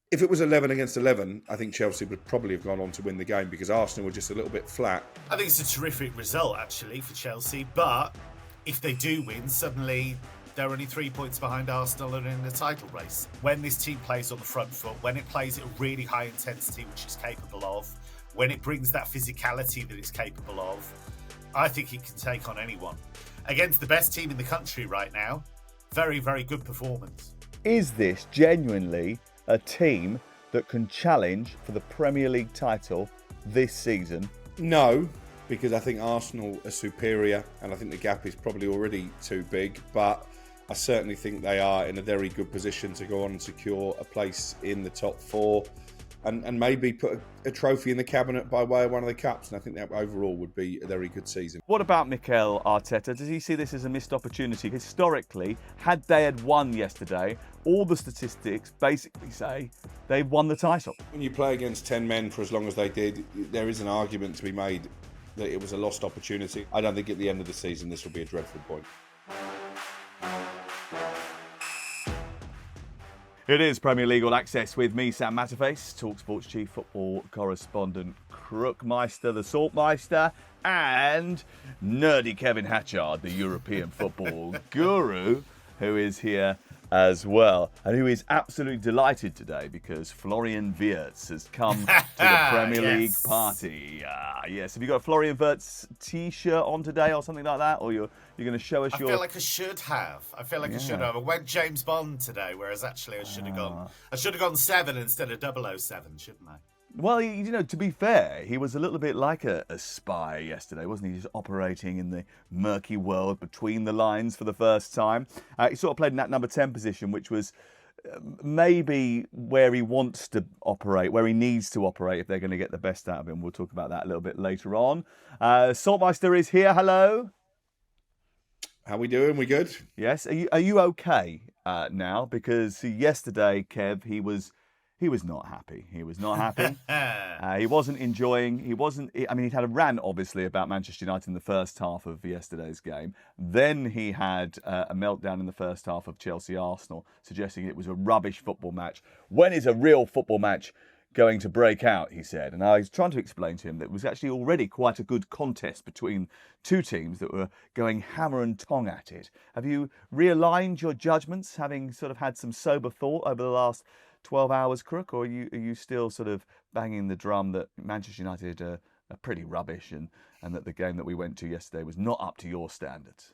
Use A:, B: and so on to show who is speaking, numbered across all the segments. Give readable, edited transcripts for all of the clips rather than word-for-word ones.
A: If it was 11 against 11, I think Chelsea would probably have gone on to win the game because Arsenal were just a little bit flat.
B: I think it's a terrific result, actually, for Chelsea. But if they do win, suddenly they're only 3 points behind Arsenal and in the title race. When this team plays on the front foot, when it plays at a really high intensity, which it's capable of, when it brings that physicality that it's capable of, I think it can take on anyone. Against the best team in the country right now, very, very good performance.
C: Is this genuinely a team that can challenge for the Premier League title this season?
A: No, because I think Arsenal are superior and I think the gap is probably already too big, but I certainly think they are in a very good position to go on and secure a place in the top four and maybe put a trophy in the cabinet by way of one of the cups. And I think that overall would be a very good season.
C: What about Mikel Arteta? Does he see this as a missed opportunity? Historically, had they had won yesterday, all the statistics basically say they've won the title.
A: When you play against 10 men for as long as they did, there is an argument to be made that it was a lost opportunity. I don't think at the end of the season this will be a dreadful point.
C: It is Premier League All Access with me, Sam Matterface, talkSPORT's chief football correspondent, Crookmeister, the Saltmeister, and nerdy Kevin Hatchard, the European football guru, who is here as well, and who is absolutely delighted today because Florian Wirtz has come to the Premier League party. Yes, have you got a Florian Wirtz t-shirt on today or something like that, or you're going to show us
B: I feel like I should have. I went James Bond today, whereas actually I should have gone 7 instead of 007, shouldn't I?
C: Well, to be fair, he was a little bit like a spy yesterday, wasn't he? Just operating in the murky world between the lines for the first time. He sort of played in that number 10 position, which was maybe where he wants to operate, where he needs to operate if they're going to get the best out of him. We'll talk about that a little bit later on. Saltmeister is here. Hello.
A: How we doing? We good?
C: Yes. Are you okay now? Because yesterday, Kev, he was not happy. He was not happy. He wasn't enjoying. He'd had a rant, obviously, about Manchester United in the first half of yesterday's game. Then he had a meltdown in the first half of Chelsea-Arsenal, suggesting it was a rubbish football match. When is a real football match going to break out, he said. And I was trying to explain to him that it was actually already quite a good contest between two teams that were going hammer and tong at it. Have you realigned your judgments, having sort of had some sober thought over the last 12 hours, Crook, or are you still sort of banging the drum that Manchester United are pretty rubbish and that the game that we went to yesterday was not up to your standards?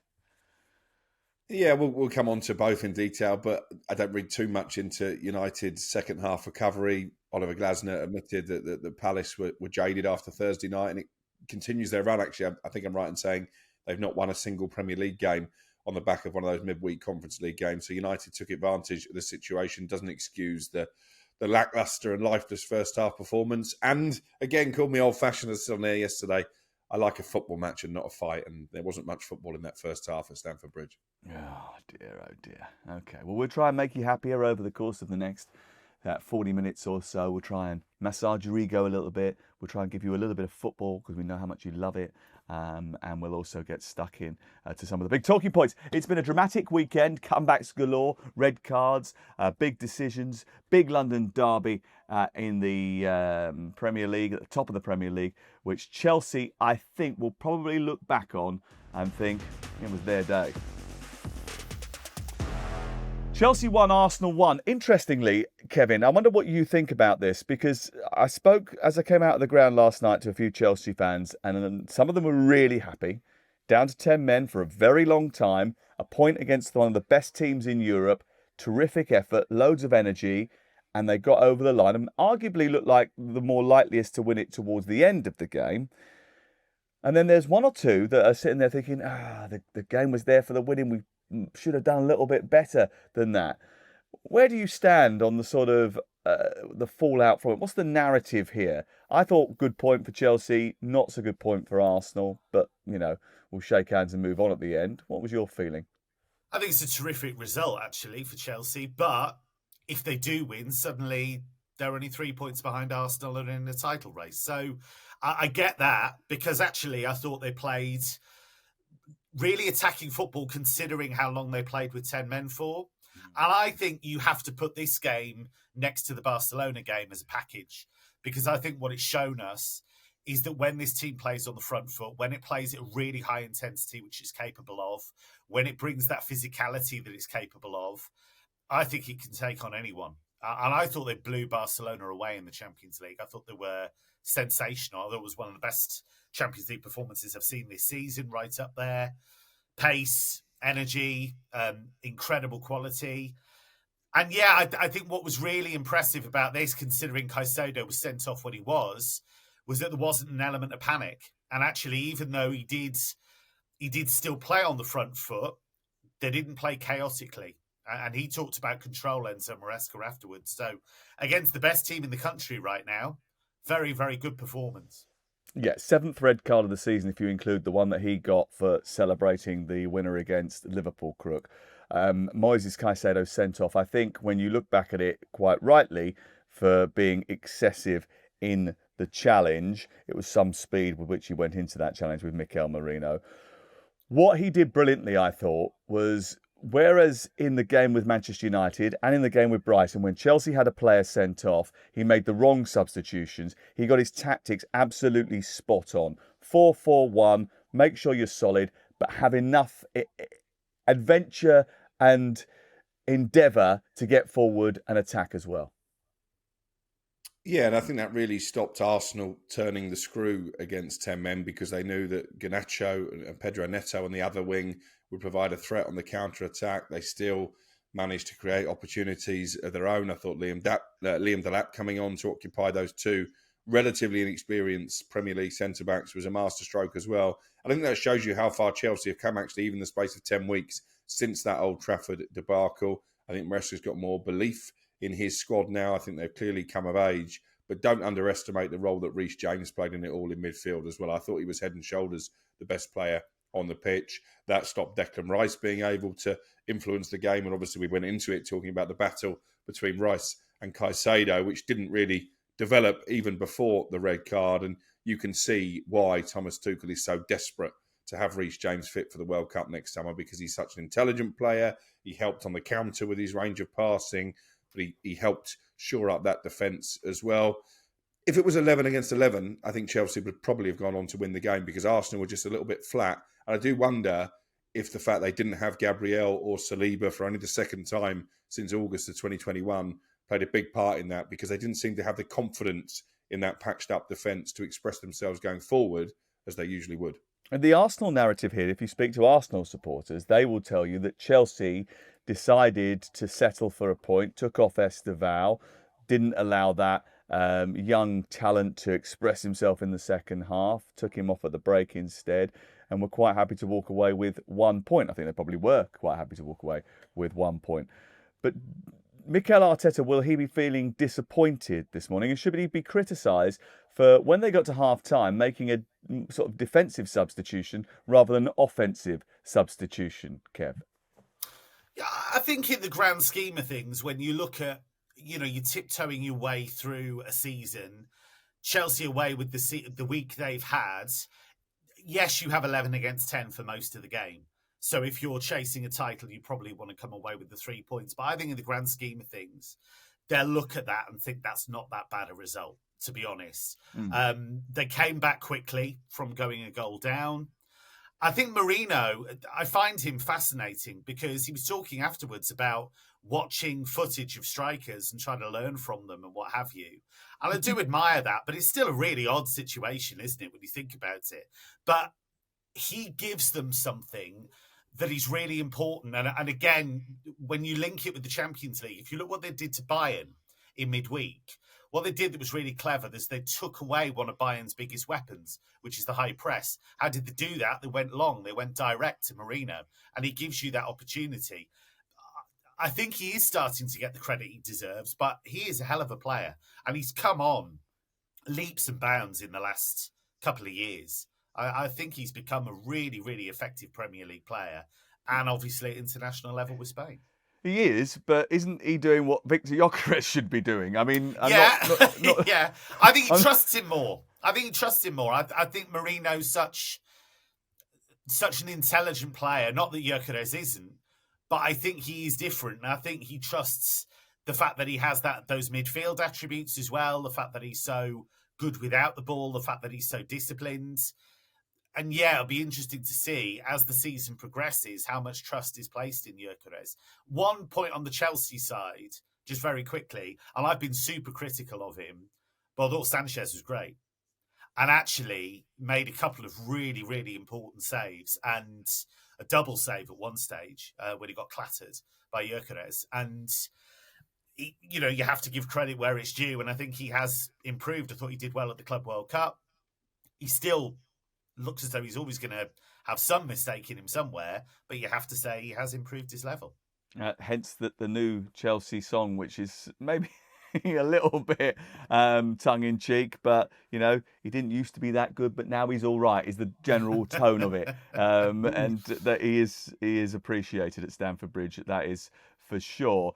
A: Yeah, we'll come on to both in detail, but I don't read too much into United's second half recovery. Oliver Glasner admitted that the Palace were jaded after Thursday night, and it continues their run. Actually, I think I'm right in saying they've not won a single Premier League game on the back of one of those midweek Conference League games. So United took advantage of the situation. Doesn't excuse the lacklustre and lifeless first half performance. And again, called me old-fashioned as on there yesterday. I like a football match and not a fight. And there wasn't much football in that first half at Stamford Bridge.
C: Oh dear. Okay, well, we'll try and make you happier over the course of the next 40 minutes or so. We'll try and massage your ego a little bit. We'll try and give you a little bit of football because we know how much you love it. And we'll also get stuck in to some of the big talking points. It's been a dramatic weekend, comebacks galore, red cards, big decisions, big London derby in the Premier League, at the top of the Premier League, which Chelsea, I think, will probably look back on and think it was their day. Chelsea won, Arsenal won. Interestingly, Kevin, I wonder what you think about this, because I spoke as I came out of the ground last night to a few Chelsea fans, and some of them were really happy. Down to 10 men for a very long time, a point against one of the best teams in Europe, terrific effort, loads of energy, and they got over the line and arguably looked like the more likeliest to win it towards the end of the game. And then there's one or two that are sitting there thinking, the game was there for the winning. We should have done a little bit better than that. Where do you stand on the sort of the fallout from it? What's the narrative here? I thought good point for Chelsea, not so good point for Arsenal, but, we'll shake hands and move on at the end. What was your feeling?
B: I think it's a terrific result, actually, for Chelsea, but if they do win, suddenly they're only 3 points behind Arsenal and in the title race. So I get that, because actually I thought they played really attacking football considering how long they played with 10 men for. And I think you have to put this game next to the Barcelona game as a package, because I think what it's shown us is that when this team plays on the front foot, when it plays at really high intensity, which it's capable of, when it brings that physicality that it's capable of, I think it can take on anyone. And I thought they blew Barcelona away in the Champions League. I thought they were sensational. I thought it was one of the best Champions League performances I've seen this season, right up there. Pace, energy, incredible quality. And yeah, I think what was really impressive about this, considering Caicedo was sent off when he was that there wasn't an element of panic. And actually, even though he did still play on the front foot, they didn't play chaotically. And he talked about control, Enzo Maresca, afterwards. So against the best team in the country right now, very, very good performance.
C: Yeah, 7th red card of the season if you include the one that he got for celebrating the winner against Liverpool, Crook. Moises Caicedo sent off, I think, when you look back at it quite rightly, for being excessive in the challenge. It was some speed with which he went into that challenge with Mikel Merino. What he did brilliantly, I thought, was whereas in the game with Manchester United and in the game with Brighton, when Chelsea had a player sent off, he made the wrong substitutions. He got his tactics absolutely spot on. 4-4-1, make sure you're solid, but have enough adventure and endeavour to get forward and attack as well.
A: Yeah, and I think that really stopped Arsenal turning the screw against 10 men, because they knew that Garnacho and Pedro Neto on the other wing would provide a threat on the counter-attack. They still managed to create opportunities of their own. I thought Liam Delap coming on to occupy those two relatively inexperienced Premier League centre-backs was a masterstroke as well. I think that shows you how far Chelsea have come, actually, even in the space of 10 weeks since that Old Trafford debacle. I think Maresca's got more belief in his squad now. I think they've clearly come of age, but don't underestimate the role that Reece James played in it all in midfield as well. I thought he was head and shoulders the best player on the pitch. That stopped Declan Rice being able to influence the game, and obviously we went into it talking about the battle between Rice and Caicedo, which didn't really develop even before the red card, and you can see why Thomas Tuchel is so desperate to have Reece James fit for the World Cup next summer, because he's such an intelligent player. He helped on the counter with his range of passing, but he helped shore up that defence as well. If it was 11 against 11, I think Chelsea would probably have gone on to win the game, because Arsenal were just a little bit flat. And I do wonder if the fact they didn't have Gabriel or Saliba for only the second time since August of 2021 played a big part in that, because they didn't seem to have the confidence in that patched up defence to express themselves going forward as they usually would.
C: And the Arsenal narrative here, if you speak to Arsenal supporters, they will tell you that Chelsea decided to settle for a point, took off Esteval, didn't allow that young talent to express himself in the second half, took him off at the break instead, and were quite happy to walk away with 1 point. I think they probably were quite happy to walk away with 1 point. But Mikel Arteta, will he be feeling disappointed this morning? And should he be criticised for, when they got to half-time, making a sort of defensive substitution rather than an offensive substitution, Kev?
B: Yeah, I think in the grand scheme of things, when you look at, you're tiptoeing your way through a season, Chelsea away with the week they've had, yes, you have 11 against 10 for most of the game. So if you're chasing a title, you probably want to come away with the 3 points. But I think in the grand scheme of things, they'll look at that and think that's not that bad a result, to be honest. They came back quickly from going a goal down. I think Merino, I find him fascinating, because he was talking afterwards about watching footage of strikers and trying to learn from them and what have you. And I do admire that, but it's still a really odd situation, isn't it, when you think about it? But he gives them something that is really important. And again, when you link it with the Champions League, if you look what they did to Bayern in midweek, what they did that was really clever is they took away one of Bayern's biggest weapons, which is the high press. How did they do that? They went long. They went direct to Merino, and he gives you that opportunity. I think he is starting to get the credit he deserves, but he is a hell of a player, and he's come on leaps and bounds in the last couple of years. I think he's become a really, really effective Premier League player, and obviously at international level with Spain.
C: He is, but isn't he doing what Victor Gyökeres should be doing? I mean,
B: yeah. I think he trusts him more. I think Merino's such an intelligent player. Not that Gyökeres isn't, But I think he is different. And I think he trusts the fact that he has those midfield attributes as well, the fact that he's so good without the ball, the fact that he's so disciplined. And yeah, it'll be interesting to see as the season progresses how much trust is placed in Gyökeres. One point on the Chelsea side, just very quickly, and I've been super critical of him, but I thought Sanchez was great and actually made a couple of really, really important saves and a double save at one stage when he got clattered by Gyökeres. And, you have to give credit where it's due. And I think he has improved. I thought he did well at the Club World Cup. He still looks as though he's always going to have some mistake in him somewhere, but you have to say he has improved his level.
C: Hence the new Chelsea song, which is maybe a little bit tongue-in-cheek, but, he didn't used to be that good, but now he's all right, is the general tone of it. And that he is appreciated at Stamford Bridge, that is for sure.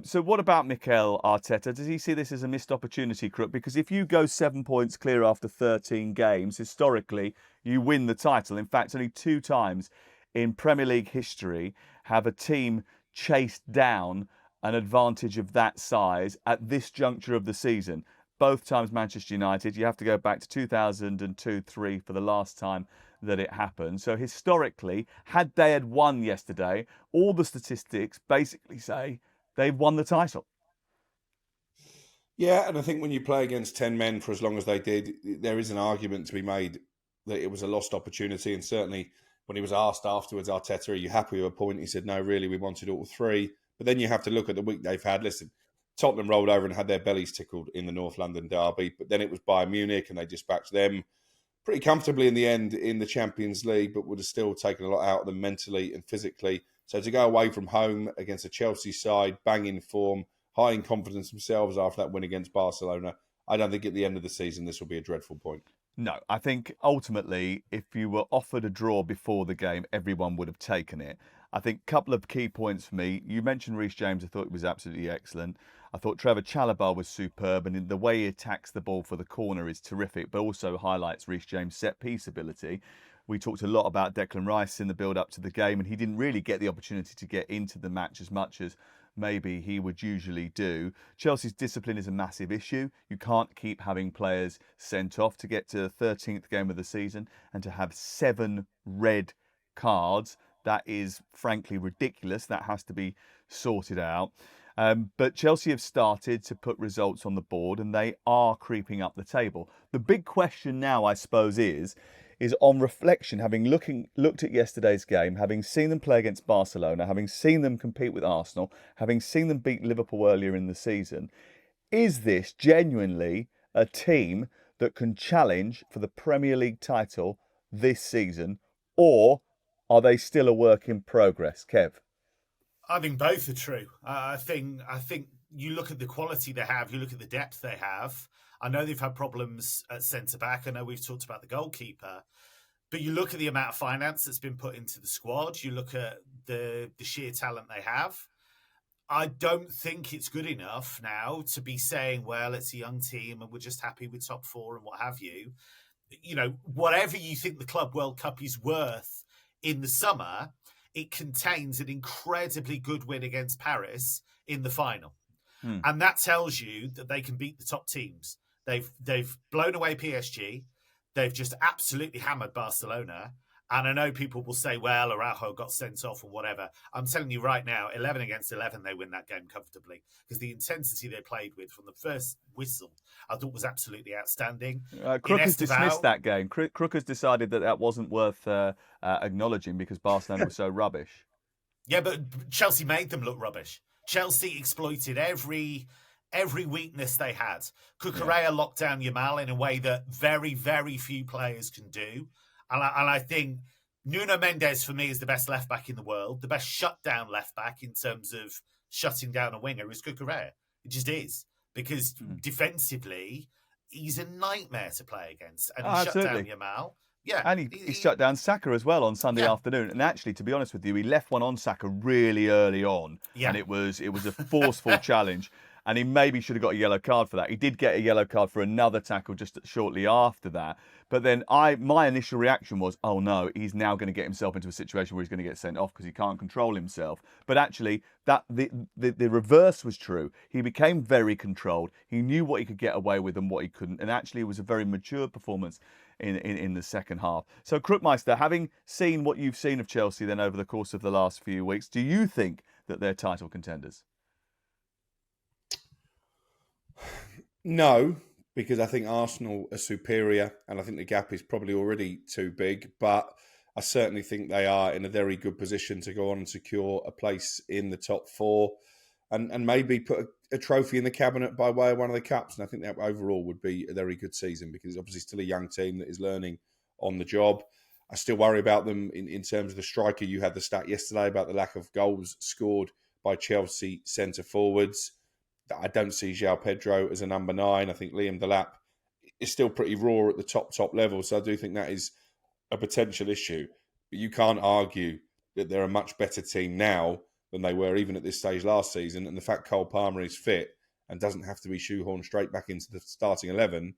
C: So what about Mikel Arteta? Does he see this as a missed opportunity, Crook? Because if you go 7 points clear after 13 games, historically, you win the title. In fact, only 2 times in Premier League history have a team chased down an advantage of that size at this juncture of the season. Both times Manchester United. You have to go back to 2002-03 for the last time that it happened. So historically, had they had won yesterday, all the statistics basically say they've won the title.
A: Yeah, and I think when you play against 10 men for as long as they did, there is an argument to be made that it was a lost opportunity. And certainly when he was asked afterwards, Arteta, are you happy with a point? He said, no, really, we wanted all 3. But then you have to look at the week they've had. Listen, Tottenham rolled over and had their bellies tickled in the North London derby, but then it was Bayern Munich and they dispatched them pretty comfortably in the end in the Champions League, but would have still taken a lot out of them mentally and physically. So to go away from home against a Chelsea side, bang in form, high in confidence themselves after that win against Barcelona, I don't think at the end of the season this will be a dreadful point.
C: No, I think ultimately, if you were offered a draw before the game, everyone would have taken it. I think a couple of key points for me. You mentioned Reece James. I thought it was absolutely excellent. I thought Trevor Chalobah was superb, and the way he attacks the ball for the corner is terrific, but also highlights Reece James' set-piece ability. We talked a lot about Declan Rice in the build-up to the game, and he didn't really get the opportunity to get into the match as much as maybe he would usually do. Chelsea's discipline is a massive issue. You can't keep having players sent off to get to the 13th game of the season and to have 7 red cards. That is frankly ridiculous. That has to be sorted out. But Chelsea have started to put results on the board and they are creeping up the table. The big question now, I suppose, is on reflection, having looked at yesterday's game, having seen them play against Barcelona, having seen them compete with Arsenal, having seen them beat Liverpool earlier in the season, is this genuinely a team that can challenge for the Premier League title this season, or are they still a work in progress, Kev?
B: I think both are true. I think you look at the quality they have, you look at the depth they have. I know they've had problems at centre-back. I know we've talked about the goalkeeper. But you look at the amount of finance that's been put into the squad. You look at the sheer talent they have. I don't think it's good enough now to be saying, well, it's a young team and we're just happy with top 4 and what have you. You know, whatever you think the Club World Cup is worth in the summer, it contains an incredibly good win against Paris in the final. And that tells you that they can beat the top teams. They've blown away PSG. They've just absolutely hammered Barcelona. And I know people will say, well, Araujo got sent off and whatever. I'm telling you right now, 11 against 11, they win that game comfortably. Because the intensity they played with from the first whistle, I thought was absolutely outstanding.
C: Crook has dismissed that game. Crook has decided that wasn't worth acknowledging because Barcelona was so rubbish.
B: Yeah, but Chelsea made them look rubbish. Chelsea exploited every weakness they had. Cucurella locked down Yamal in a way that very, very few players can do. And I think Nuno Mendes, for me, is the best left-back in the world. The best shutdown left-back in terms of shutting down a winger is Cucurella. It just is. Because defensively, he's a nightmare to play against. And he shut down Yamal. Yeah,
C: and he shut down Saka as well on Sunday afternoon. And actually, to be honest with you, he left one on Saka really early on, and it was a forceful challenge. and he maybe should have got a yellow card for that. He did get a yellow card for another tackle just shortly after that. But then my initial reaction was, oh no, he's now going to get himself into a situation where he's going to get sent off because he can't control himself. But actually, that the reverse was true. He became very controlled. He knew what he could get away with and what he couldn't. And actually, it was a very mature performance in the second half. So, Crookmeister, having seen what you've seen of Chelsea then over the course of the last few weeks, do you think that they're title contenders?
A: No, because I think Arsenal are superior and I think the gap is probably already too big. But I certainly think they are in a very good position to go on and secure a place in the top four and maybe put a trophy in the cabinet by way of one of the cups. And I think that overall would be a very good season because it's obviously still a young team that is learning on the job. I still worry about them in terms of the striker. You had the stat yesterday about the lack of goals scored by Chelsea centre forwards. I don't see João Pedro as a number 9. I think Liam Delap is still pretty raw at the top level. So I do think that is a potential issue. But you can't argue that they're a much better team now than they were even at this stage last season. And the fact Cole Palmer is fit and doesn't have to be shoehorned straight back into the starting 11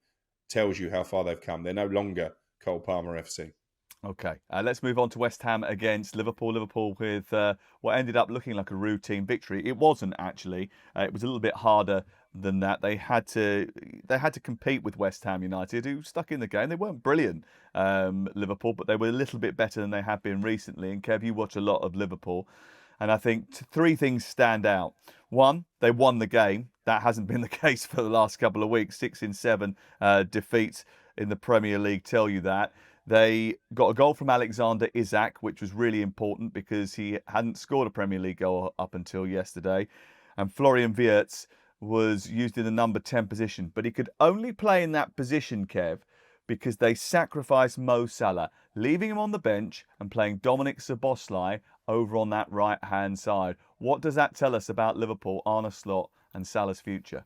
A: tells you how far they've come. They're no longer Cole Palmer FC.
C: Okay, let's move on to West Ham against Liverpool. Liverpool with what ended up looking like a routine victory. It wasn't actually. It was a little bit harder than that. They had to compete with West Ham United, who stuck in the game. They weren't brilliant, Liverpool, but they were a little bit better than they have been recently. And Kev, you watch a lot of Liverpool, and I think 3 things stand out. One, they won the game. That hasn't been the case for the last couple of weeks. 6 in 7 defeats in the Premier League tell you that. They got a goal from Alexander Isak, which was really important because he hadn't scored a Premier League goal up until yesterday. And Florian Wirtz was used in the number 10 position, but he could only play in that position, Kev, because they sacrificed Mo Salah, leaving him on the bench and playing Dominic Szoboszlai over on that right-hand side. What does that tell us about Liverpool, Arne Slot and Salah's future?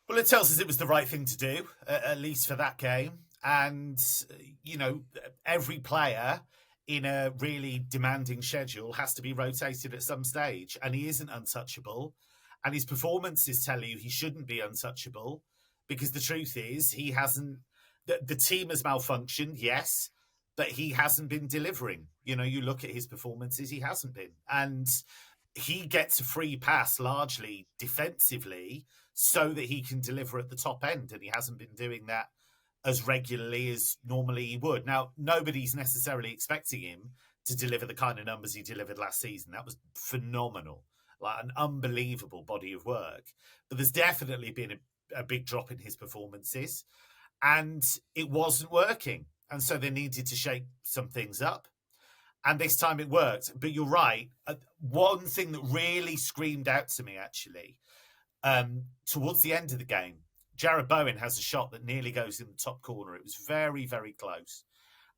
B: Well, it tells us it was the right thing to do, at least for that game. And, you know, every player in a really demanding schedule has to be rotated at some stage. And he isn't untouchable. And his performances tell you he shouldn't be untouchable because the truth is he hasn't... The team has malfunctioned, yes, but he hasn't been delivering. You know, you look at his performances, he hasn't been. And he gets a free pass largely defensively so that he can deliver at the top end. And he hasn't been doing that as regularly as normally he would. Now, nobody's necessarily expecting him to deliver the kind of numbers he delivered last season. That was phenomenal, like an unbelievable body of work. But there's definitely been a big drop in his performances, and it wasn't working. And so they needed to shake some things up. And this time it worked. But you're right. One thing that really screamed out to me, actually, towards the end of the game, Jared Bowen has a shot that nearly goes in the top corner. It was very, very close.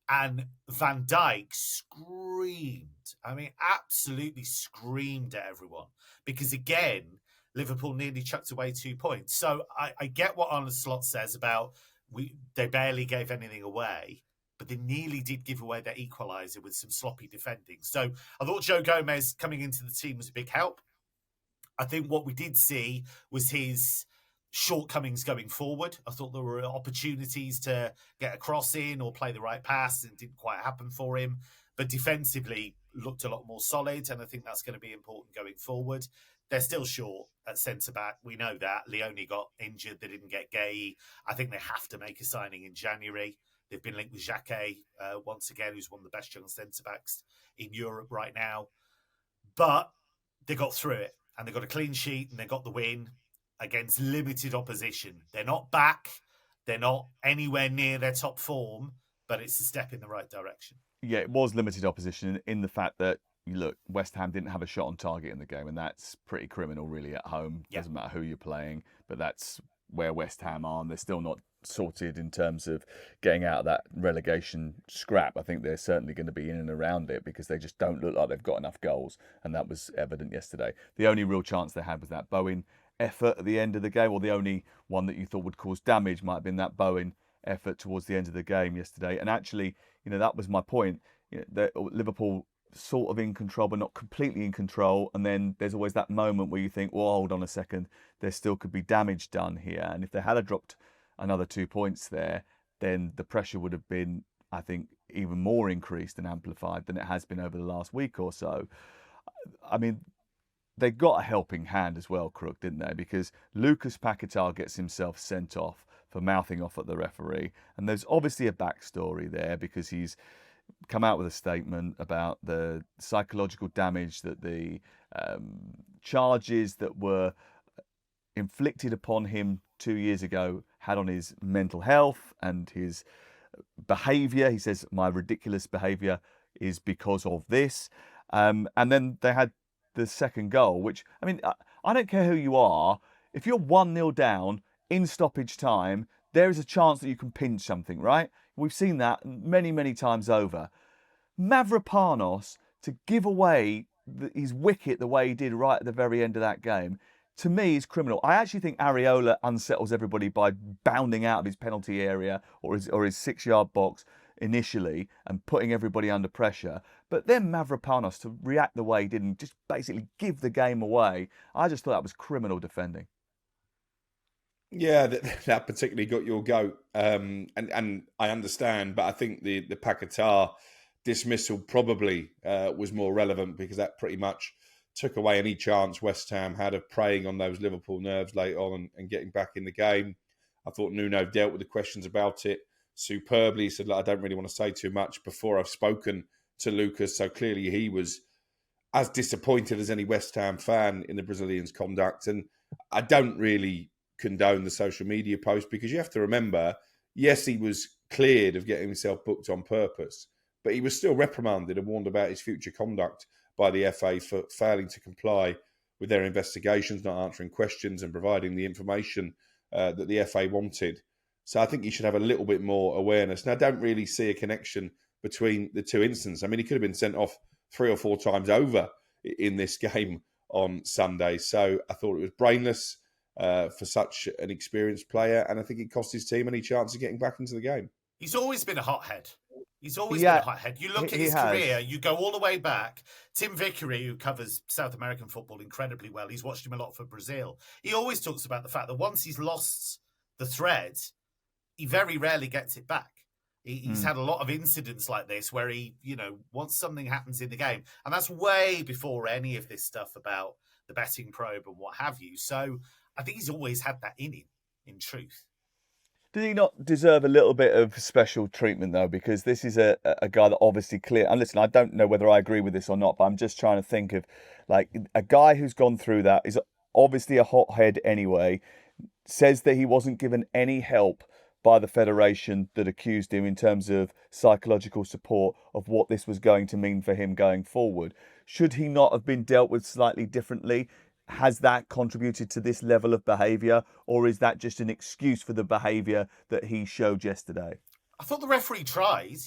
B: And Van Dijk screamed. I mean, absolutely screamed at everyone. Because again, Liverpool nearly chucked away 2 points. So I get what Arne Slot says about they barely gave anything away, but they nearly did give away their equaliser with some sloppy defending. So I thought Joe Gomez coming into the team was a big help. I think what we did see was his shortcomings going forward. I thought there were opportunities to get a cross in or play the right pass, and it didn't quite happen for him. But defensively looked a lot more solid, and I think that's going to be important going forward. They're still short at centre-back. We know that. Leone got injured. They didn't get Gay. I think they have to make a signing in January. They've been linked with Xhaka once again, who's one of the best young centre-backs in Europe right now. But they got through it, and they got a clean sheet, and they got the win against limited opposition. They're not back. They're not anywhere near their top form, but it's a step in the right direction.
C: Yeah, it was limited opposition in the fact that, look, West Ham didn't have a shot on target in the game, and that's pretty criminal, really, at home.
B: Yeah.
C: Doesn't matter who you're playing, but that's where West Ham are, and they're still not sorted in terms of getting out of that relegation scrap. I think they're certainly going to be in and around it because they just don't look like they've got enough goals, and that was evident yesterday. The only real chance they had was that Bowen effort at the end of the game, or the only one that you thought would cause damage might have been that Bowen effort towards the end of the game yesterday. And actually, that was my point. Liverpool sort of in control, but not completely in control. And then there's always that moment where you think, well, hold on a second, there still could be damage done here. And if they had dropped another 2 points there, then the pressure would have been, I think, even more increased and amplified than it has been over the last week or so. I mean, they got a helping hand as well, Crook, didn't they? Because Lucas Paqueta gets himself sent off for mouthing off at the referee. And there's obviously a backstory there because he's come out with a statement about the psychological damage that the charges that were inflicted upon him 2 years ago had on his mental health and his behaviour. He says, my ridiculous behaviour is because of this. And then they had the second goal, which, I mean, I don't care who you are. If you're 1-0 down in stoppage time, there is a chance that you can pinch something, right? We've seen that many, many times over. Mavropanos to give away his wicket the way he did right at the very end of that game, to me, is criminal. I actually think Areola unsettles everybody by bounding out of his penalty area or his 6-yard box initially and putting everybody under pressure. But then Mavropanos to react the way he did and just basically give the game away, I just thought that was criminal defending.
A: Yeah, that particularly got your goat. And I understand, but I think the Paqueta dismissal probably was more relevant because that pretty much took away any chance West Ham had of preying on those Liverpool nerves late on and getting back in the game. I thought Nuno dealt with the questions about it superbly. He said, I don't really want to say too much before I've spoken to Lucas. So clearly he was as disappointed as any West Ham fan in the Brazilian's conduct. And I don't really condone the social media post because you have to remember, yes, he was cleared of getting himself booked on purpose, but he was still reprimanded and warned about his future conduct by the FA for failing to comply with their investigations, not answering questions and providing the information that the FA wanted. So I think he should have a little bit more awareness. Now, I don't really see a connection between the two incidents. I mean, he could have been sent off 3 or 4 times over in this game on Sunday. So I thought it was brainless for such an experienced player. And I think it cost his team any chance of getting back into the game.
B: He's always been a hothead. He's always been a hothead. You look at his career, you go all the way back. Tim Vickery, who covers South American football incredibly well, he's watched him a lot for Brazil. He always talks about the fact that once he's lost the thread, he very rarely gets it back. He's had a lot of incidents like this where he, once something happens in the game, and that's way before any of this stuff about the betting probe and what have you. So I think he's always had that in him, in truth.
C: Did he not deserve a little bit of special treatment, though? Because this is a guy that obviously clear. And listen, I don't know whether I agree with this or not, but I'm just trying to think of, like, a guy who's gone through that is obviously a hothead anyway, says that he wasn't given any help by the federation that accused him in terms of psychological support of what this was going to mean for him going forward. Should he not have been dealt with slightly differently? Has that contributed to this level of behaviour, or is that just an excuse for the behaviour that he showed yesterday?
B: I thought the referee tried.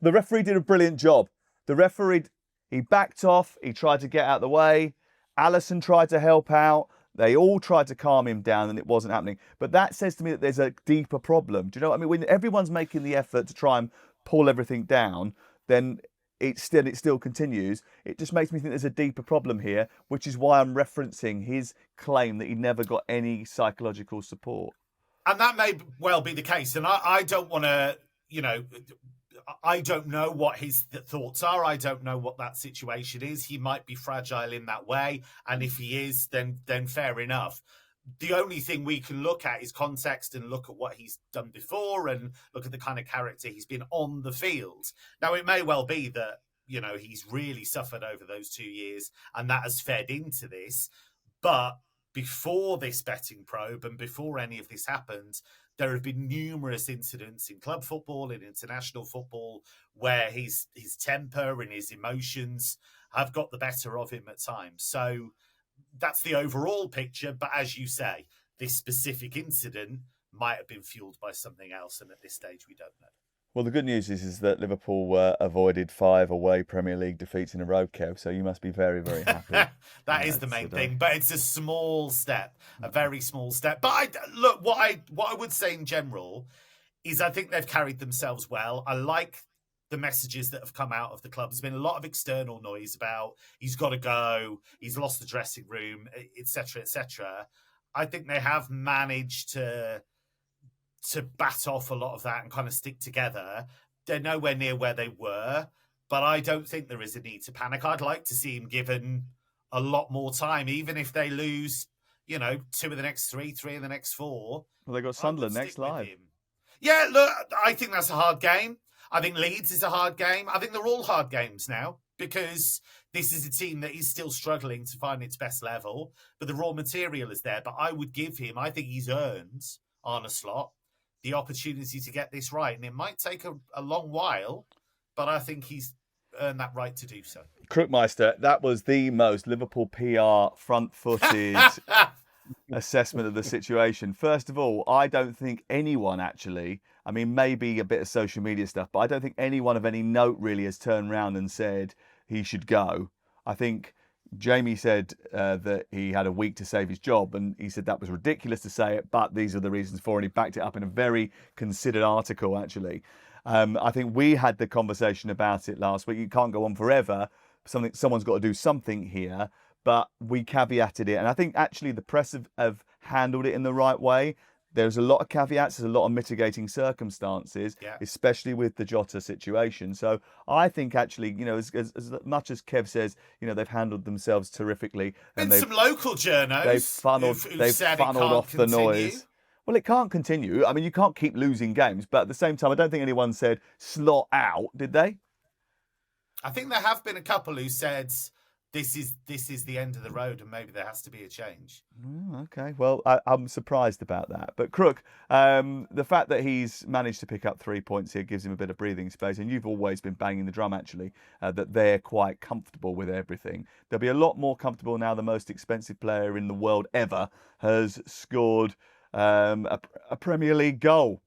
C: The referee did a brilliant job. The referee, he backed off, he tried to get out of the way. Alisson tried to help out. They all tried to calm him down and it wasn't happening. But that says to me that there's a deeper problem. Do you know what I mean? When everyone's making the effort to try and pull everything down, then it still continues. It just makes me think there's a deeper problem here, which is why I'm referencing his claim that he never got any psychological support.
B: And that may well be the case. And I don't want to, I don't know what his thoughts are. I don't know what that situation is. He might be fragile in that way. And if he is, then fair enough. The only thing we can look at is context and look at what he's done before and look at the kind of character he's been on the field. Now, it may well be that, he's really suffered over those 2 years and that has fed into this. But before this betting probe and before any of this happened, there have been numerous incidents in club football, in international football, where his temper and his emotions have got the better of him at times. So that's the overall picture. But as you say, this specific incident might have been fueled by something else. And at this stage, we don't know.
C: Well, the good news is that Liverpool avoided 5 away Premier League defeats in a row, Kev. So you must be very, very happy.
B: That is the main thing. But it's a small step, a very small step. But what I would say in general is I think they've carried themselves well. I like the messages that have come out of the club. There's been a lot of external noise about he's got to go, he's lost the dressing room, etc., etc. I think they have managed to bat off a lot of that and kind of stick together. They're nowhere near where they were, but I don't think there is a need to panic. I'd like to see him given a lot more time, even if they lose, 2 of the next 3 of the next 4.
C: Well, they got Sunderland next live.
B: Yeah, look, I think that's a hard game. I think Leeds is a hard game. I think they're all hard games now because this is a team that is still struggling to find its best level, but the raw material is there. But I would give him, I think he's earned, Arne Slot, the opportunity to get this right. And it might take a long while, but I think he's earned that right to do so.
C: Crookmeister, that was the most Liverpool PR front-footed assessment of the situation. First of all, I don't think anyone actually, I mean, maybe a bit of social media stuff, but I don't think anyone of any note really has turned around and said he should go. I think Jamie said that he had a week to save his job, and he said that was ridiculous to say it, but these are the reasons for it. And he backed it up in a very considered article, actually. I think we had the conversation about it last week. You can't go on forever. Someone's got to do something here, but we caveated it. And I think actually the press have handled it in the right way. There's a lot of caveats, there's a lot of mitigating circumstances, especially with the Jota situation. So I think actually, as much as Kev says, they've handled themselves terrifically. And
B: some local journos
C: they've funneled off the noise. Well, it can't continue. I mean, you can't keep losing games, but at the same time, I don't think anyone said slot out, did they?
B: I think there have been a couple who said this is the end of the road and maybe there has to be a change.
C: Okay, well, I'm surprised about that. But Crook, the fact that he's managed to pick up 3 points here gives him a bit of breathing space. And you've always been banging the drum, actually, that they're quite comfortable with everything. They'll be a lot more comfortable now the most expensive player in the world ever has scored a Premier League goal.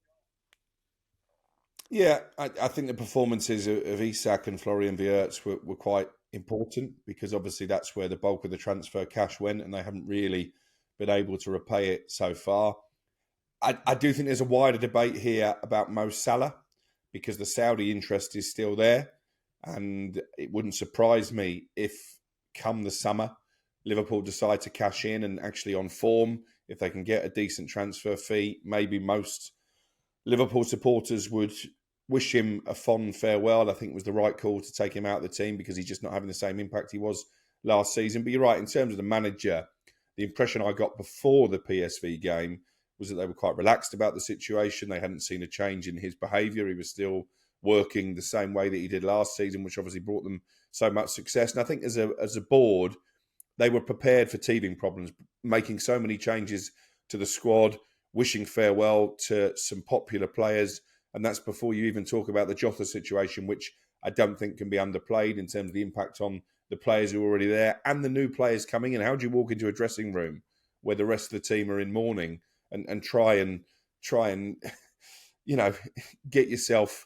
A: Yeah, I think the performances of Isak and Florian Wirtz were quite important because obviously that's where the bulk of the transfer cash went and they haven't really been able to repay it so far. I do think there's a wider debate here about Mo Salah because the Saudi interest is still there, and it wouldn't surprise me if come the summer Liverpool decide to cash in and actually on form, if they can get a decent transfer fee, maybe most Liverpool supporters would wish him a fond farewell. I think it was the right call to take him out of the team because he's just not having the same impact he was last season. But you're right, in terms of the manager, the impression I got before the PSV game was that they were quite relaxed about the situation. They hadn't seen a change in his behaviour. He was still working the same way that he did last season, which obviously brought them so much success. And I think as a board, they were prepared for teething problems, making so many changes to the squad, wishing farewell to some popular players. And that's before you even talk about the Jota situation, which I don't think can be underplayed in terms of the impact on the players who are already there and the new players coming in. How do you walk into a dressing room where the rest of the team are in mourning and try and get yourself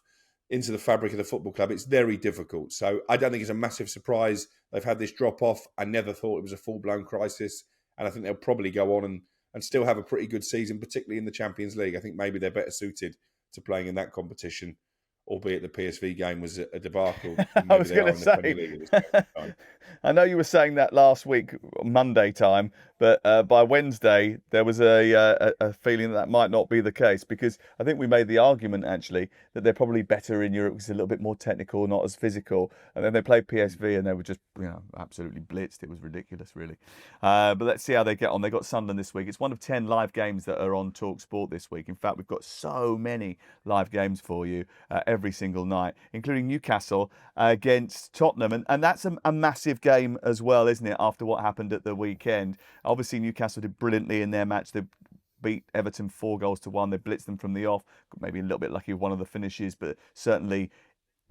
A: into the fabric of the football club? It's very difficult. So I don't think it's a massive surprise they've had this drop off. I never thought it was a full-blown crisis. And I think they'll probably go on and still have a pretty good season, particularly in the Champions League. I think maybe they're better suited to playing in that competition, albeit the PSV game was a debacle.
C: I was going to say, I know you were saying that last week, Monday time, but by Wednesday, there was a feeling that might not be the case because I think we made the argument, actually, that they're probably better in Europe because it's a little bit more technical, not as physical. And then they played PSV and they were just, absolutely blitzed. It was ridiculous, really. But let's see how they get on. They got Sunderland this week. It's one of 10 live games that are on talkSPORT this week. In fact, we've got so many live games for you every single night, including Newcastle against Tottenham. And that's a massive game as well, isn't it, after what happened at the weekend? Obviously, Newcastle did brilliantly in their match. They beat Everton 4-1. They blitzed them from the off. Maybe a little bit lucky with one of the finishes, but certainly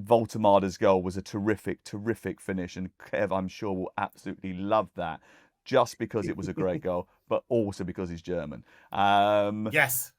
C: Voltemada's goal was a terrific, terrific finish. And Kev, I'm sure, will absolutely love that. Just because it was a great goal, but also because he's German.
B: Yes.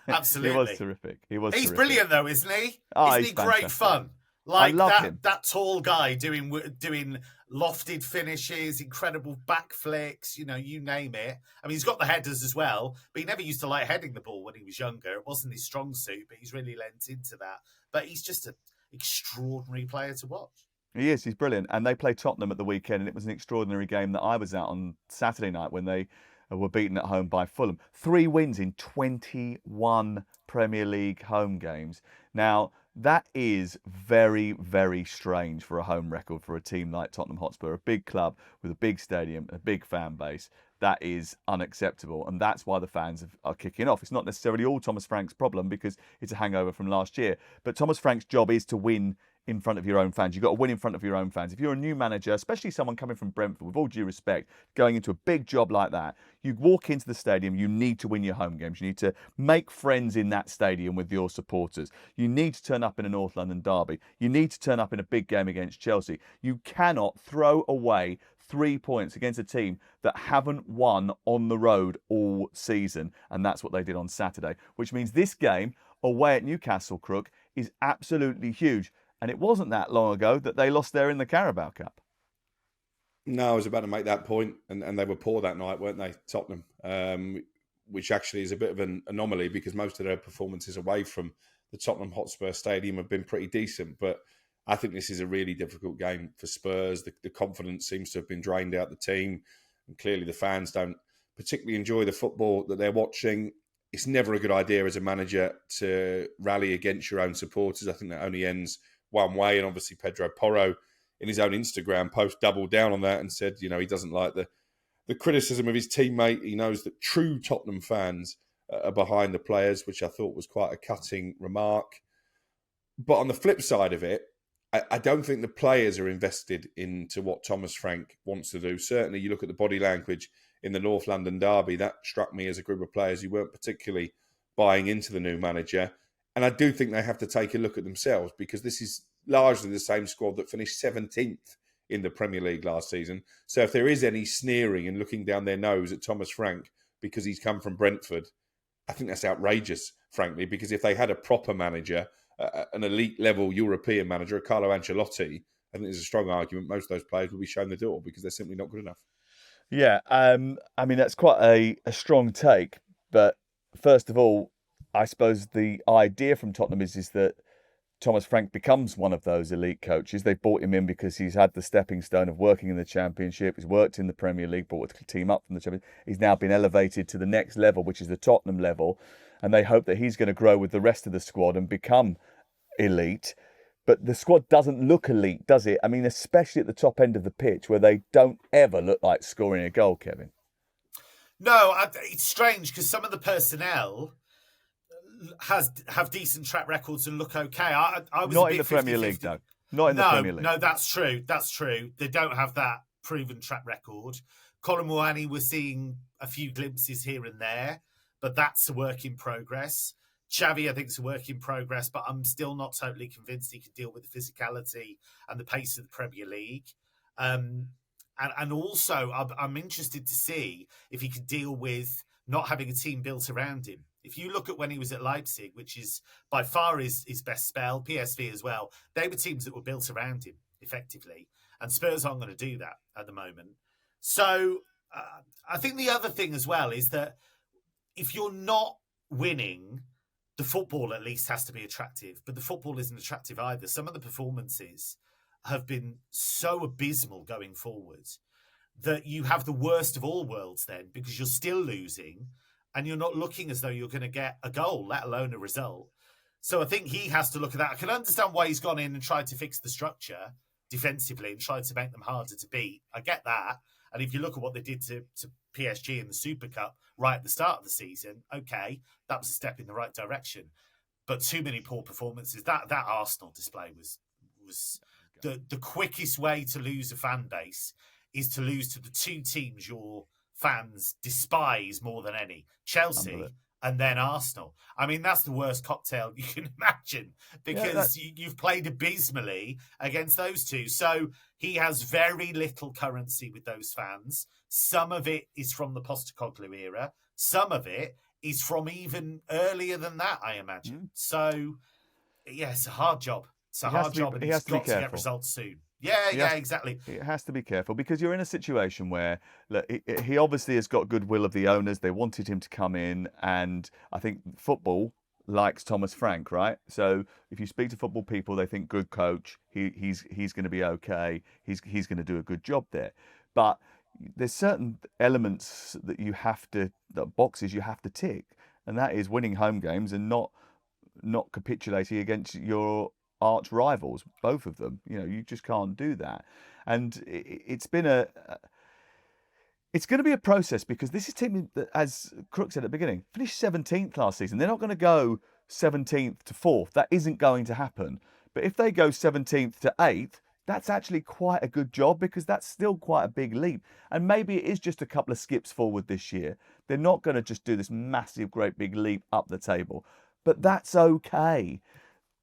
B: Absolutely.
C: He was terrific.
B: He's brilliant, though, isn't he?
C: Oh,
B: isn't he great
C: fantastic.
B: fun? Like that tall guy doing lofted finishes, incredible back flicks, you name it. I mean, he's got the headers as well, but he never used to like heading the ball when he was younger. It wasn't his strong suit, but he's really lent into that. But he's just an extraordinary player to watch.
C: He is. He's brilliant. And they play Tottenham at the weekend, and it was an extraordinary game that I was at on Saturday night when they were beaten at home by Fulham. 3 wins in 21 Premier League home games. Now, that is very, very strange for a home record for a team like Tottenham Hotspur, a big club with a big stadium, a big fan base. That is unacceptable, and that's why the fans are kicking off. It's not necessarily all Thomas Frank's problem because it's a hangover from last year, but Thomas Frank's job is to win in front of your own fans. You've got to win in front of your own fans. If you're a new manager, especially someone coming from Brentford, with all due respect, going into a big job like that, you walk into the stadium, you need to win your home games. You need to make friends in that stadium with your supporters. You need to turn up in a North London derby. You need to turn up in a big game against Chelsea. You cannot throw away 3 points against a team that haven't won on the road all season. And that's what they did on Saturday, which means this game away at Newcastle, Crook, is absolutely huge. And it wasn't that long ago that they lost there in the Carabao Cup.
A: No, I was about to make that point, and they were poor that night, weren't they, Tottenham? Which actually is a bit of an anomaly because most of their performances away from the Tottenham Hotspur Stadium have been pretty decent. But I think this is a really difficult game for Spurs. The confidence seems to have been drained out the team, and clearly the fans don't particularly enjoy the football that they're watching. It's never a good idea as a manager to rally against your own supporters. I think that only ends one way, and obviously Pedro Porro in his own Instagram post doubled down on that and said, he doesn't like the criticism of his teammate. He knows that true Tottenham fans are behind the players, which I thought was quite a cutting remark. But on the flip side of it, I don't think the players are invested into what Thomas Frank wants to do. Certainly, you look at the body language in the North London derby, that struck me as a group of players who weren't particularly buying into the new manager. And I do think they have to take a look at themselves because this is largely the same squad that finished 17th in the Premier League last season. So if there is any sneering and looking down their nose at Thomas Frank because he's come from Brentford, I think that's outrageous, frankly, because if they had a proper manager, an elite level European manager, Carlo Ancelotti, I think there's a strong argument most of those players will be shown the door because they're simply not good enough.
C: Yeah, I mean, that's quite a strong take. But first of all, I suppose the idea from Tottenham is that Thomas Frank becomes one of those elite coaches. They've brought him in because he's had the stepping stone of working in the Championship. He's worked in the Premier League, brought the team up from the Championship. He's now been elevated to the next level, which is the Tottenham level. And they hope that he's going to grow with the rest of the squad and become elite. But the squad doesn't look elite, does it? I mean, especially at the top end of the pitch where they don't ever look like scoring a goal, Kevin.
B: No, it's strange because some of the personnel have decent track records and look okay. I was
C: not
B: a bit
C: in the
B: 50-50.
C: Premier League, though. Not in the Premier League.
B: No, that's true. That's true. They don't have that proven track record. Colin Moani, we're seeing a few glimpses here and there, but that's a work in progress. Xavi, I think, is a work in progress, but I'm still not totally convinced he can deal with the physicality and the pace of the Premier League. And also, I'm interested to see if he can deal with not having a team built around him. If you look at when he was at Leipzig, which is by far his best spell, PSV as well, they were teams that were built around him, effectively. And Spurs aren't going to do that at the moment. So I think the other thing as well is that if you're not winning, the football at least has to be attractive. But the football isn't attractive either. Some of the performances have been so abysmal going forward that you have the worst of all worlds then because you're still losing and you're not looking as though you're going to get a goal, let alone a result. So I think he has to look at that. I can understand why he's gone in and tried to fix the structure defensively and tried to make them harder to beat. I get that. And if you look at what they did to PSG in the Super Cup right at the start of the season, okay, that was a step in the right direction. But too many poor performances. That Arsenal display was the quickest way to lose a fan base is to lose to the two teams your fans despise more than any, Chelsea and then Arsenal. I mean, that's the worst cocktail you can imagine because you've played abysmally against those two. So he has very little currency with those fans. Some of it is from the Postecoglou era. Some of it is from even earlier than that, I imagine. So, yeah, it's a hard job. It's a hard job and he's got to get results soon. Yeah, exactly.
C: It has to be careful because you're in a situation where look, he obviously has got goodwill of the owners. They wanted him to come in, and I think football likes Thomas Frank, right? So if you speak to football people, they think good coach. He's going to be okay. He's going to do a good job there. But there's certain elements that boxes you have to tick, and that is winning home games and not capitulating against your arch rivals, both of them. You just can't do that. And it's going to be a process because this is a team that, as Crook said at the beginning, finished 17th last season. They're not going to go 17th to 4th. That isn't going to happen. But if they go 17th to 8th, that's actually quite a good job because that's still quite a big leap. And maybe it is just a couple of skips forward this year. They're not going to just do this massive, great big leap up the table. But that's okay.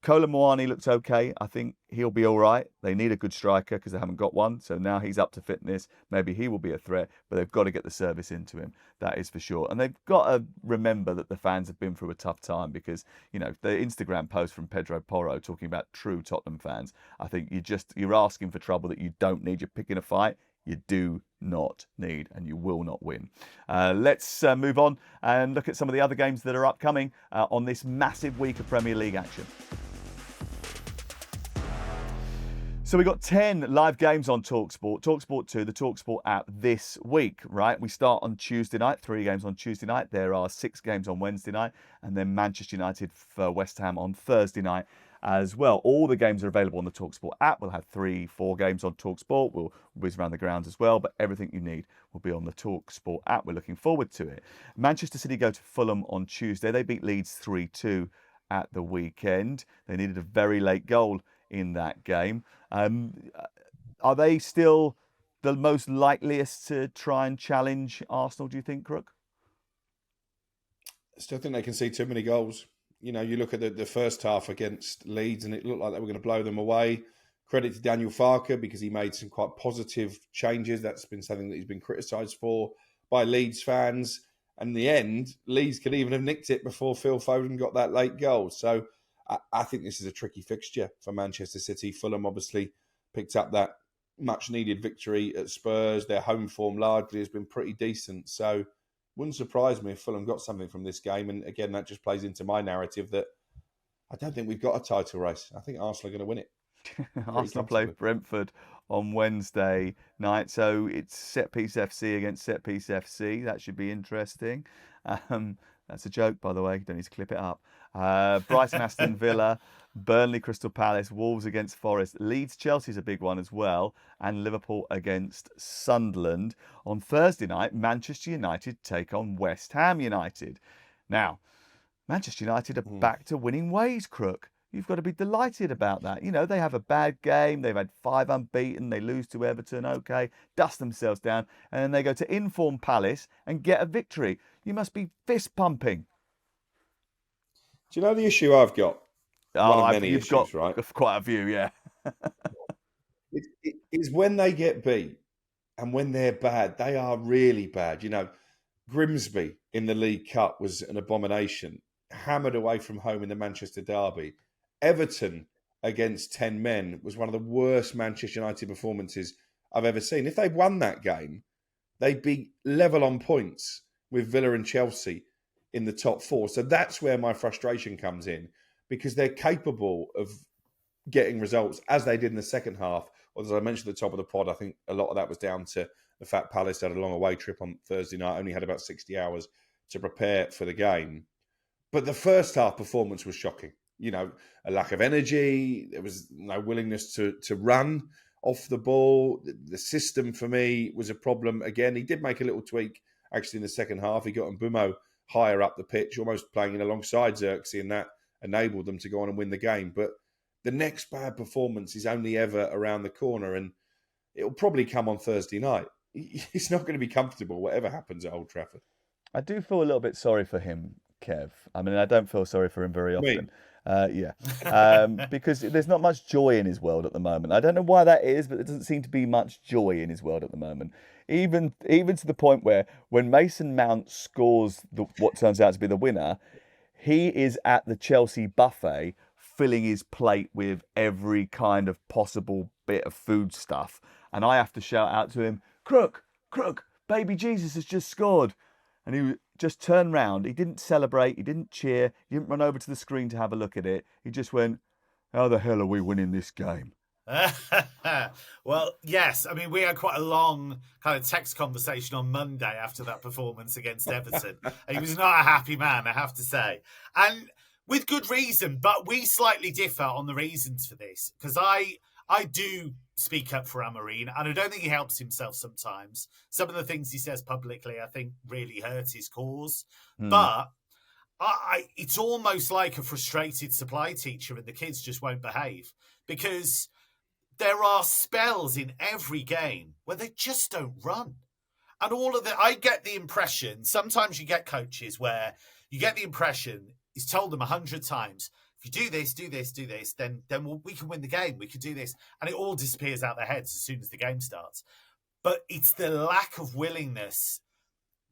C: Kolo Muani looks okay. I think he'll be all right. They need a good striker because they haven't got one. So now he's up to fitness. Maybe he will be a threat, but they've got to get the service into him. That is for sure. And they've got to remember that the fans have been through a tough time because, the Instagram post from Pedro Porro talking about true Tottenham fans, I think you're asking for trouble that you don't need. You're picking a fight you do not need, and you will not win. Let's move on and look at some of the other games that are upcoming on this massive week of Premier League action. So we've got 10 live games on talkSPORT, talkSPORT 2, the talkSPORT app this week, right? We start on Tuesday night, 3 games on Tuesday night. There are 6 games on Wednesday night, and then Manchester United for West Ham on Thursday night as well. All the games are available on the talkSPORT app. We'll have 3-4 games on talkSPORT. We'll whiz around the grounds as well, but everything you need will be on the talkSPORT app. We're looking forward to it. Manchester City go to Fulham on Tuesday. They beat Leeds 3-2 at the weekend. They needed a very late goal in that game. Are they still the most likeliest to try and challenge Arsenal, do you think, Crook?
A: I still think they can see too many goals. You look at the first half against Leeds and it looked like they were going to blow them away. Credit to Daniel Farke because he made some quite positive changes. That's been something that he's been criticised for by Leeds fans. And in the end, Leeds could even have nicked it before Phil Foden got that late goal. So I think this is a tricky fixture for Manchester City. Fulham obviously picked up that much-needed victory at Spurs. Their home form largely has been pretty decent. So wouldn't surprise me if Fulham got something from this game. And again, that just plays into my narrative that I don't think we've got a title race. I think Arsenal are going to win it.
C: Arsenal play Brentford on Wednesday night. So it's set-piece FC against set-piece FC. That should be interesting. That's a joke, by the way. You don't need to clip it up. Brighton, Aston Villa, Burnley, Crystal Palace, Wolves against Forest, Leeds, Chelsea's a big one as well, and Liverpool against Sunderland. On Thursday night, Manchester United take on West Ham United. Now, Manchester United are back to winning ways, Crook. You've got to be delighted about that. They have a bad game. They've had 5 unbeaten. They lose to Everton. Okay, dust themselves down. And then they go to informed Palace and get a victory. You must be fist pumping.
A: Do you know the issue I've got?
C: You've got right? Quite a few, yeah.
A: It is when they get beat and when they're bad, they are really bad. Grimsby in the League Cup was an abomination. Hammered away from home in the Manchester derby. Everton against 10 men was one of the worst Manchester United performances I've ever seen. If they'd won that game, they'd be level on points with Villa and Chelsea in the top 4. So that's where my frustration comes in because they're capable of getting results as they did in the second half. Or as I mentioned at the top of the pod, I think a lot of that was down to the fact Palace had a long away trip on Thursday night, only had about 60 hours to prepare for the game. But the first half performance was shocking. A lack of energy. There was no willingness to run off the ball. The system for me was a problem. Again, he did make a little tweak actually in the second half. He got Mbumo higher up the pitch, almost playing in alongside Xerxes, and that enabled them to go on and win the game. But the next bad performance is only ever around the corner, and it'll probably come on Thursday night. He's not going to be comfortable, whatever happens at Old Trafford.
C: I do feel a little bit sorry for him, Kev. I mean, I don't feel sorry for him very often. Because there's not much joy in his world at the moment. I don't know why that is, but there doesn't seem to be much joy in his world at the moment. Even to the point where when Mason Mount scores what turns out to be the winner, he is at the Chelsea buffet filling his plate with every kind of possible bit of food stuff, and I have to shout out to him, Crook, baby Jesus has just scored. And he just turned round. He didn't celebrate. He didn't cheer. He didn't run over to the screen to have a look at it. He just went, how the hell are we winning this game?
B: Well, yes. I mean, we had quite a long kind of text conversation on Monday after that performance against Everton. He was not a happy man, I have to say. And with good reason, but we slightly differ on the reasons for this. Because I do speak up for Amorim, and I don't think he helps himself sometimes. Some of the things he says publicly, I think, really hurt his cause. But it's almost like a frustrated supply teacher and the kids just won't behave. Because there are spells in every game where they just don't run. And all of that, I get the impression, sometimes you get coaches where you get the impression, he's told them 100 times, if you do this, then we can win the game. We can do this. And it all disappears out their heads as soon as the game starts. But it's the lack of willingness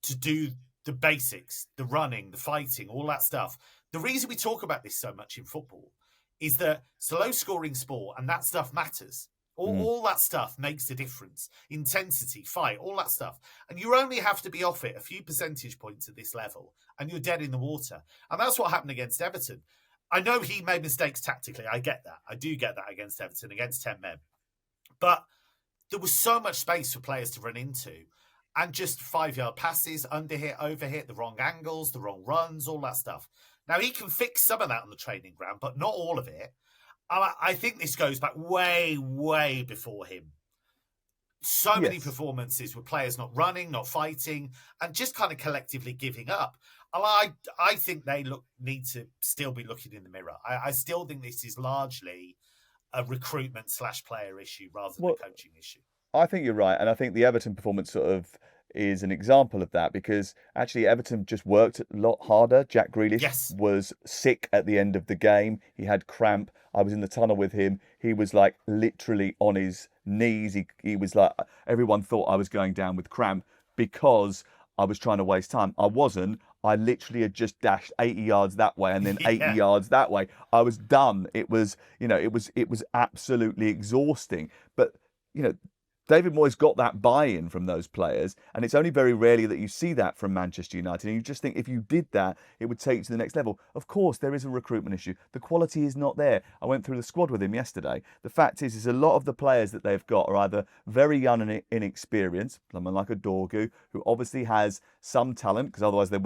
B: to do the basics, the running, the fighting, all that stuff. The reason we talk about this so much in football is that it's a low-scoring sport, and that stuff matters. All that stuff makes a difference. Intensity, fight, all that stuff. And you only have to be off it a few percentage points at this level, and you're dead in the water. And that's what happened against Everton. I know he made mistakes tactically. I get that. I do get that against Everton, against 10 men. But there was so much space for players to run into. And just 5-yard passes, underhit, overhit, the wrong angles, the wrong runs, all that stuff. Now, he can fix some of that on the training ground, but not all of it. I think this goes back way, way before him. So many performances with players not running, not fighting, and just kind of collectively giving up. And I think they need to still be looking in the mirror. I still think this is largely a recruitment/player issue rather than a coaching issue.
C: I think you're right. And I think the Everton performance sort of is an example of that, because actually Everton just worked a lot harder. Jack Grealish was sick at the end of the game. He had cramp. I was in the tunnel with him. He was like literally on his knees. He was like, everyone thought I was going down with cramp because I was trying to waste time. I wasn't. I literally had just dashed 80 yards that way and then 80 yards that way. I was done. It was absolutely exhausting. But, David Moyes got that buy-in from those players, and it's only very rarely that you see that from Manchester United. And you just think if you did that, it would take you to the next level. Of course, there is a recruitment issue. The quality is not there. I went through the squad with him yesterday. The fact is a lot of the players that they've got are either very young and inexperienced, someone like a Dorgu, who obviously has some talent, because otherwise they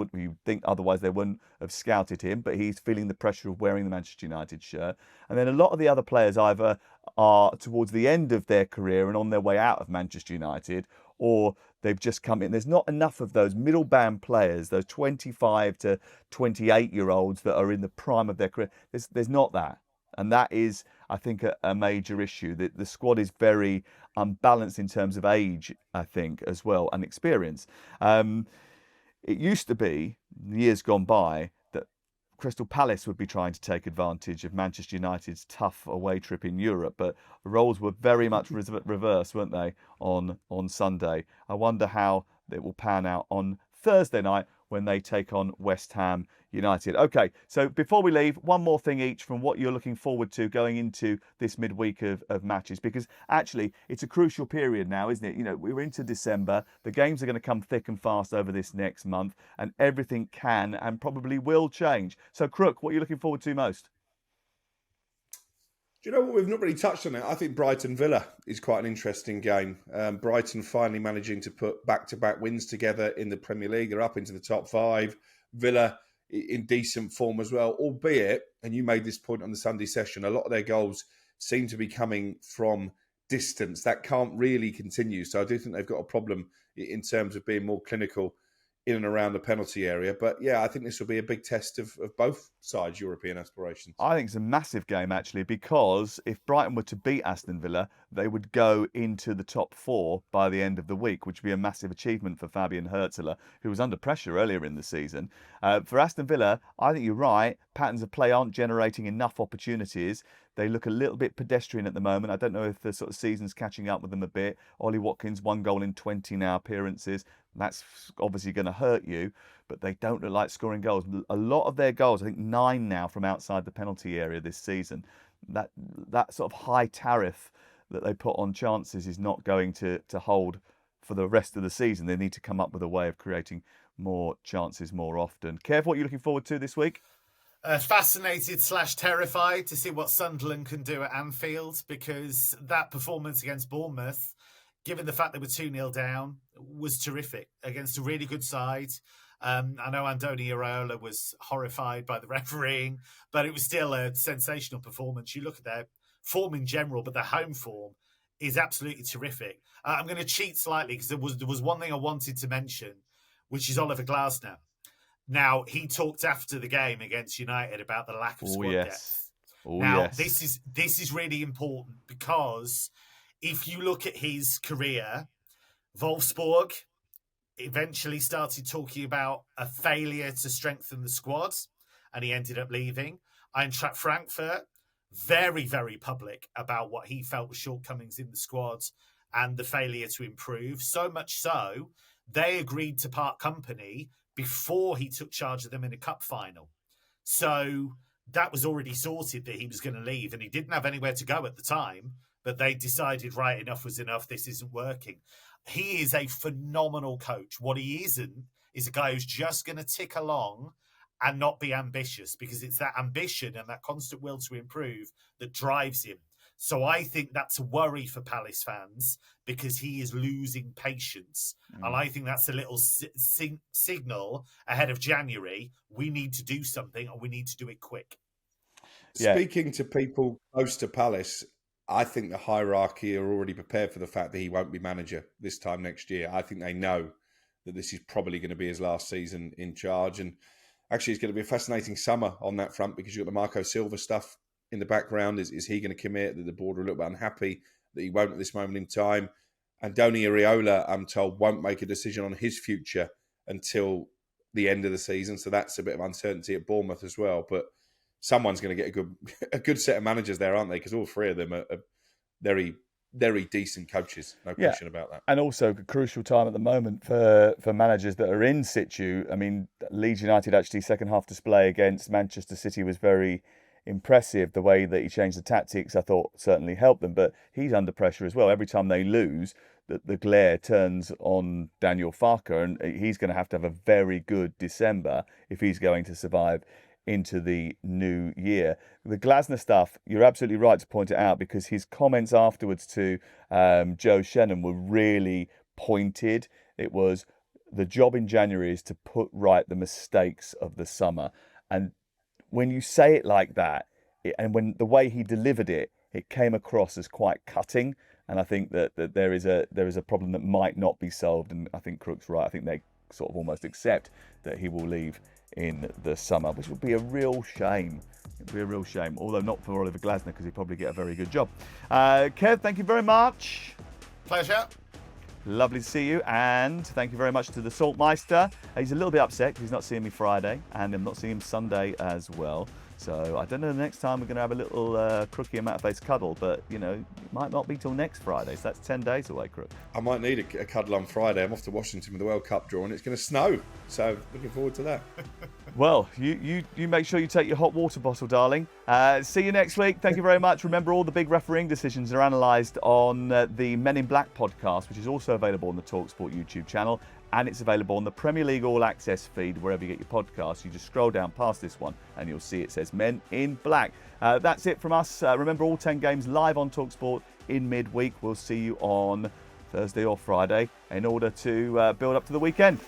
C: wouldn't have scouted him, but he's feeling the pressure of wearing the Manchester United shirt. And then a lot of the other players either are towards the end of their career and on their way out of Manchester United, or they've just come in. There's not enough of those middle band players, those 25 to 28-year-olds that are in the prime of their career. There's not that. And that is, I think, a major issue. The squad is very unbalanced in terms of age, I think, as well, and experience. It used to be, years gone by, that Crystal Palace would be trying to take advantage of Manchester United's tough away trip in Europe, but the roles were very much reversed, weren't they, on Sunday? I wonder how it will pan out on Thursday night when they take on West Ham United. Okay, so before we leave, one more thing each from what you're looking forward to going into this midweek of matches, because actually it's a crucial period now, isn't it? We're into December, the games are going to come thick and fast over this next month, and everything can and probably will change. So Crook, what are you looking forward to most?
A: Do you know what? We've not really touched on it. I think Brighton Villa is quite an interesting game. Brighton finally managing to put back-to-back wins together in the Premier League. They're up into the top 5. Villa in decent form as well, albeit, and you made this point on the Sunday session, a lot of their goals seem to be coming from distance. That can't really continue. So I do think they've got a problem in terms of being more clinical in and around the penalty area. But yeah, I think this will be a big test of both sides' European aspirations.
C: I think it's a massive game, actually, because if Brighton were to beat Aston Villa, they would go into the top 4 by the end of the week, which would be a massive achievement for Fabian Hurtler, who was under pressure earlier in the season. For Aston Villa, I think you're right. Patterns of play aren't generating enough opportunities. They look a little bit pedestrian at the moment. I don't know if the sort of season's catching up with them a bit. Ollie Watkins, 1 goal in 20 now appearances. That's obviously going to hurt you, but they don't look like scoring goals. A lot of their goals, I think 9 now from outside the penalty area this season. That sort of high tariff that they put on chances is not going to hold for the rest of the season. They need to come up with a way of creating more chances more often. Kev, what are you looking forward to this week?
B: Fascinated / terrified to see what Sunderland can do at Anfield, because that performance against Bournemouth, given the fact they were 2-0 down, was terrific against a really good side. I know Andoni Iraola was horrified by the refereeing, but it was still a sensational performance. You look at their form in general, but their home form is absolutely terrific. I'm going to cheat slightly because there was one thing I wanted to mention, which is Oliver Glasner. Now, he talked after the game against United about the lack of squad depth. This is really important, because if you look at his career, Wolfsburg eventually started talking about a failure to strengthen the squad, and he ended up leaving. Eintracht Frankfurt, very, very public about what he felt were shortcomings in the squad and the failure to improve. So much so, they agreed to part company before he took charge of them in a cup final. So that was already sorted that he was going to leave, and he didn't have anywhere to go at the time, but they decided, right, enough was enough, this isn't working. He is a phenomenal coach. What he isn't is a guy who's just going to tick along and not be ambitious, because it's that ambition and that constant will to improve that drives him. So I think that's a worry for Palace fans, because he is losing patience. And I think that's a little signal ahead of January. We need to do something, and we need to do it quick.
A: Speaking to people close to Palace, I think the hierarchy are already prepared for the fact that he won't be manager this time next year. I think they know that this is probably going to be his last season in charge. And actually, it's going to be a fascinating summer on that front, because you've got the Marco Silva stuff in the background. Is he going to commit? That the board are a little bit unhappy that he won't at this moment in time. And Andoni Iraola, I'm told, won't make a decision on his future until the end of the season. So that's a bit of uncertainty at Bournemouth as well. But someone's going to get a good set of managers there, aren't they? Because all three of them are very, very decent coaches. No question about that.
C: And also a crucial time at the moment for managers that are in situ. I mean, Leeds United actually second half display against Manchester City was very impressive. The way that he changed the tactics, I thought, certainly helped them. But he's under pressure as well. Every time they lose, the glare turns on Daniel Farke, and he's going to have a very good December if he's going to survive into the new year. The Glasner stuff, you're absolutely right to point it out, because his comments afterwards to Joe Shannon were really pointed. It was, the job in January is to put right the mistakes of the summer. And when you say it like that, and when the way he delivered it, it came across as quite cutting. And I think that there is a problem that might not be solved. And I think Crook's right. I think they sort of almost accept that he will leave in the summer, which would be a real shame. It would be a real shame, although not for Oliver Glasner, because he'd probably get a very good job. Kev, thank you very much.
B: Pleasure.
C: Lovely to see you, and thank you very much to the Saltmeister. He's a little bit upset because he's not seeing me Friday, and I'm not seeing him Sunday as well. So I don't know, the next time we're going to have a little Crookie and Matterface cuddle, but, you know, it might not be till next Friday, so that's 10 days away, Crook.
A: I might need a cuddle on Friday. I'm off to Washington with the World Cup draw, and it's going to snow, so looking forward to that.
C: Well, you make sure you take your hot water bottle, darling. See you next week. Thank you very much. Remember, all the big refereeing decisions are analysed on the Men in Black podcast, which is also available on the talkSPORT YouTube channel. And it's available on the Premier League All Access feed, wherever you get your podcasts. You just scroll down past this one and you'll see it says Men in Black. That's it from us. Remember, all 10 games live on talkSPORT in midweek. We'll see you on Thursday or Friday in order to build up to the weekend.